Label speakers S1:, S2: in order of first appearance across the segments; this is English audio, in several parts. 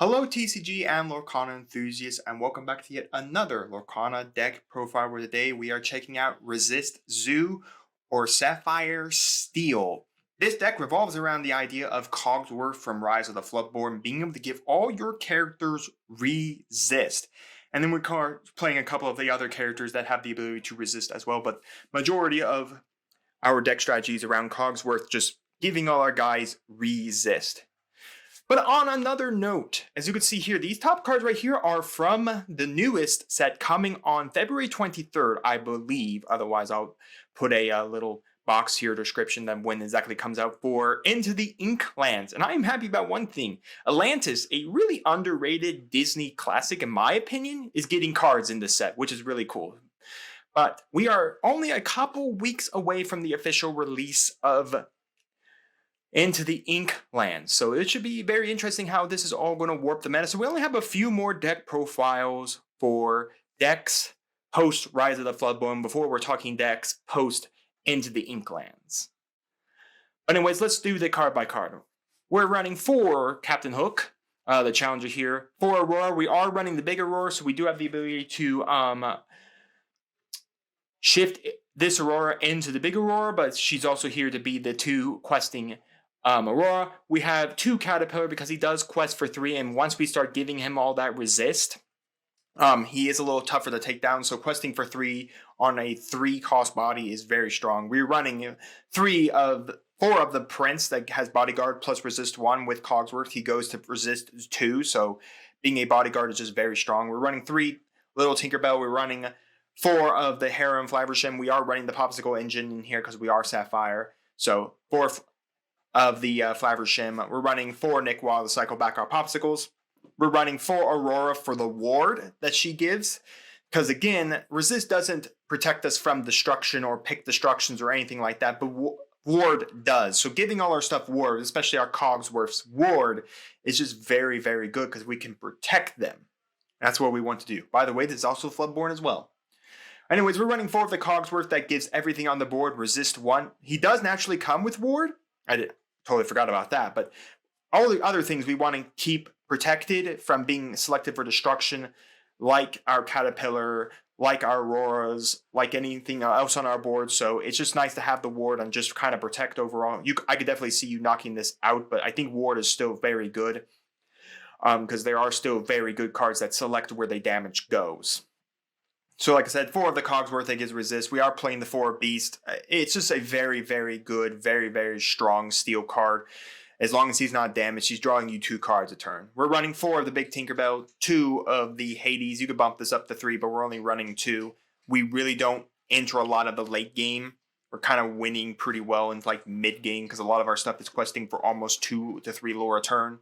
S1: Hello TCG and Lorcana enthusiasts, and welcome back to yet another Lorcana deck profile, where today we are checking out Resist Zoo or Sapphire Steel. This deck revolves around the idea of Cogsworth from Rise of the Floodborn being able to give all your characters resist. And then we're playing a couple of the other characters that have the ability to resist as well, but majority of our deck strategies around Cogsworth just giving all our guys resist. But on another note, as you can see here, these top cards right here are from the newest set coming on February 23rd, I believe. Otherwise, I'll put a little box here description that when exactly comes out for Into the Inklands. And I am happy about one thing. Atlantis, a really underrated Disney classic, in my opinion, is getting cards in this set, which is really cool. But we are only a couple weeks away from the official release of Into the Inklands. So it should be very interesting how this is all going to warp the meta. So we only have a few more deck profiles for decks post Rise of the Floodborn before we're talking decks post Into the Inklands. But anyways, let's do the card by card. We're running 4 Captain Hook, the challenger here. 4 Aurora. We are running the big Aurora, so we do have the ability to shift this Aurora into the big Aurora, but she's also here to be the 2 questing Aurora. We have 2 Caterpillar because he does quest for 3, and once we start giving him all that resist, he is a little tougher to take down. So questing for 3 on a 3-cost body is very strong. We're running 4 of the Prince that has Bodyguard plus resist 1 with Cogsworth. He goes to resist 2, so being a Bodyguard is just very strong. We're running 3 Little Tinkerbell. We're running 4 of the Harem Flaversham. We are running the Popsicle engine in here because we are Sapphire. So 4 of the Flaversham. We're running 4 Nickwa to cycle back our Popsicles. We're running 4 Aurora for the ward that she gives. Because again, resist doesn't protect us from destruction or pick destructions or anything like that, but ward does. So giving all our stuff ward, especially our Cogsworth's ward, is just very, very good because we can protect them. That's what we want to do. By the way, this is also Floodborn as well. Anyways, we're running 4 of the Cogsworth that gives everything on the board resist 1. He does naturally come with ward. I totally forgot about that, but all the other things we want to keep protected from being selected for destruction, like our Caterpillar, like our Auroras, like anything else on our board. So it's just nice to have the ward and just kind of protect overall. I could definitely see you knocking this out, but I think ward is still very good because there are still very good cards that select where the damage goes. So like I said, 4 of the Cogsworth that gives resist. We are playing the 4 Beast. It's just a very, very good, very, very strong steel card. As long as he's not damaged, he's drawing you 2 cards a turn. We're running 4 of the Big Tinkerbell, 2 of the Hades. You could bump this up to 3, but we're only running 2. We really don't enter a lot of the late game. We're kind of winning pretty well in like mid game because a lot of our stuff is questing for almost 2 to 3 lore a turn.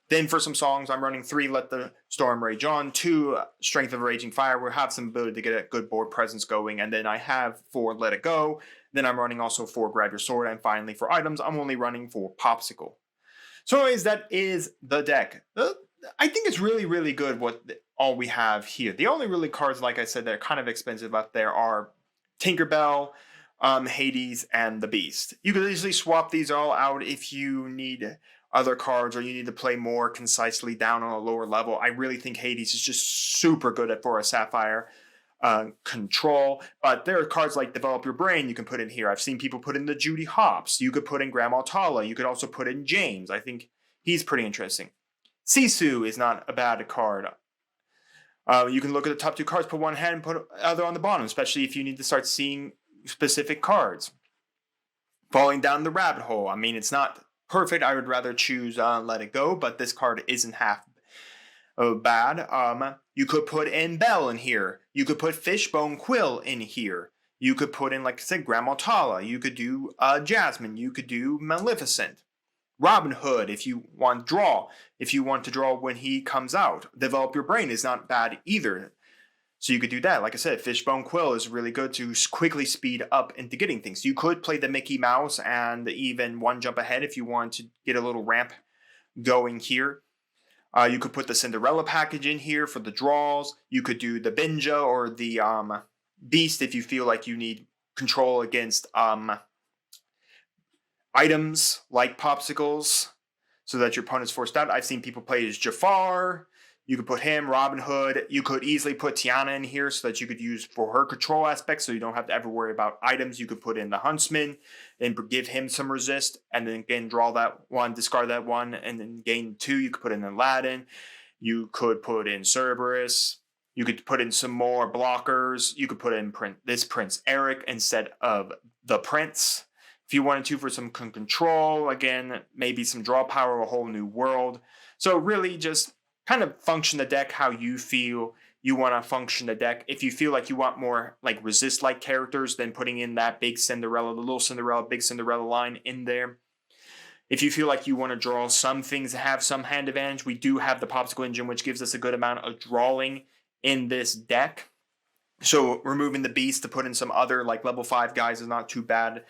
S1: Then for some songs, I'm running 3 Let the Storm Rage On, 2 Strength of a Raging Fire. We'll have some ability to get a good board presence going. And then I have 4 Let It Go. Then I'm running also 4 Grab Your Sword. And finally, for items, I'm only running 4 Popsicle. So anyways, that is the deck. I think it's really, really good all we have here. The only really cards, like I said, that are kind of expensive up there are Tinkerbell, Hades, and the Beast. You could easily swap these all out if you need other cards or you need to play more concisely down on a lower level. I really think Hades is just super good for a Sapphire control. But there are cards like Develop Your Brain you can put in here. I've seen people put in the Judy Hopps. You could put in Grandma Tala. You could also put in James. I think he's pretty interesting. Sisu is not a bad card. You can look at the top 2 cards, put one hand, put the other on the bottom, especially if you need to start seeing specific cards. Falling Down the Rabbit Hole. I mean, it's not perfect. I would rather choose Let It Go, but this card isn't half bad. You could put in Belle in here. You could put Fishbone Quill in here. You could put in, like I said, Grandma Tala. You could do Jasmine. You could do Maleficent. Robin Hood, if you want to draw. If you want to draw when he comes out. Develop Your Brain is not bad either. So you could do that. Like I said, Fishbone Quill is really good to quickly speed up into getting things. You could play the Mickey Mouse and even one jump ahead if you want to get a little ramp going here. You could put the Cinderella package in here for the draws. You could do the Binja or the Beast if you feel like you need control against items like Popsicles. so that your opponent's forced out. I've seen people play as Jafar. You could put him, Robin Hood. You could easily put Tiana in here so that you could use for her control aspect, so you don't have to ever worry about items. You could put in the Huntsman and give him some resist, and then again draw that one, discard that one, and then gain 2. You could put in Aladdin. You could put in Cerberus. You could put in some more blockers. You could put in this Prince Eric instead of the Prince. If you wanted to for some control, again, maybe some draw power, a whole new world. So really just kind of function the deck how you feel you want to function the deck. If you feel like you want more like resist-like characters, then putting in that big Cinderella, the little Cinderella, big Cinderella line in there. If you feel like you want to draw some things that have some hand advantage, we do have the Popsicle Engine, which gives us a good amount of drawing in this deck. So removing the Beast to put in some other like level 5 guys is not too bad.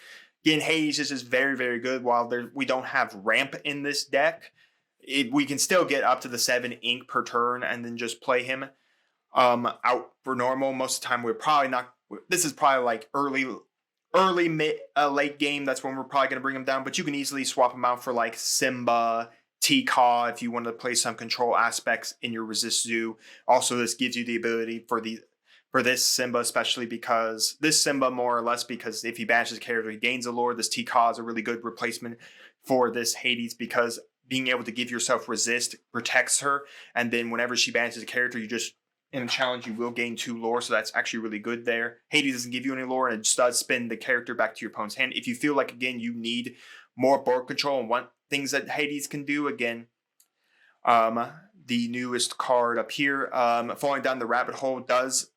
S1: Again, Hades is just very, very good. While we don't have ramp in this deck, we can still get up to the 7 ink per turn and then just play him out for normal. Most of the time, we're probably not. This is probably like early mid late game. That's when we're probably going to bring him down. But you can easily swap him out for like Simba, 𝑇𝐻 if you want to play some control aspects in your resist zoo. Also, this gives you the ability for this Simba, especially because this Simba more or less because if he banishes a character, he gains a lore. This 𝑇𝐻 is a really good replacement for this Hades because being able to give yourself resist protects her, and then whenever she banishes a character, you just in a challenge you will gain 2 lore, so that's actually really good there. Hades doesn't give you any lore, and it just does spin the character back to your opponent's hand. If you feel like again you need more board control and want things that Hades can do, again, the newest card up here, Falling Down the Rabbit Hole, does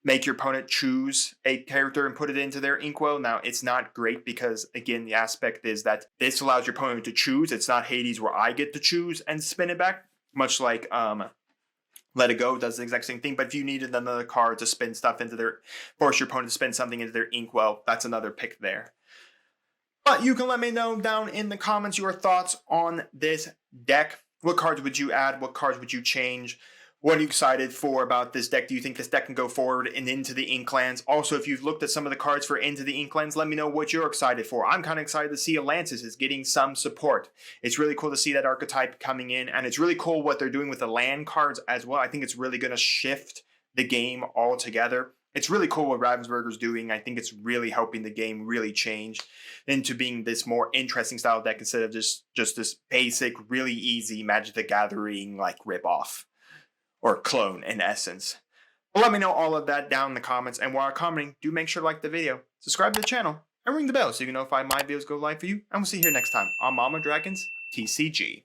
S1: make your opponent choose a character and put it into their inkwell. Now, it's not great because, again, the aspect is that this allows your opponent to choose. It's not Hades where I get to choose and spin it back, much like Let It Go does the exact same thing. But if you needed another card to spin stuff into force your opponent to spin something into their inkwell, that's another pick there. But you can let me know down in the comments your thoughts on this deck. What cards would you add? What cards would you change? What are you excited for about this deck? Do you think this deck can go forward and Into the Inklands? Also, if you've looked at some of the cards for Into the Inklands, let me know what you're excited for. I'm kind of excited to see Atlantis is getting some support. It's really cool to see that archetype coming in, and it's really cool what they're doing with the land cards as well. I think it's really going to shift the game altogether. It's really cool what Ravensburger's doing. I think it's really helping the game really change into being this more interesting style deck instead of just this basic, really easy Magic the Gathering like ripoff. Or clone, in essence. Well, let me know all of that down in the comments. And while commenting, do make sure to like the video, subscribe to the channel, and ring the bell so you can notify my videos go live for you. And we'll see you here next time on Mama Dragon's TCG.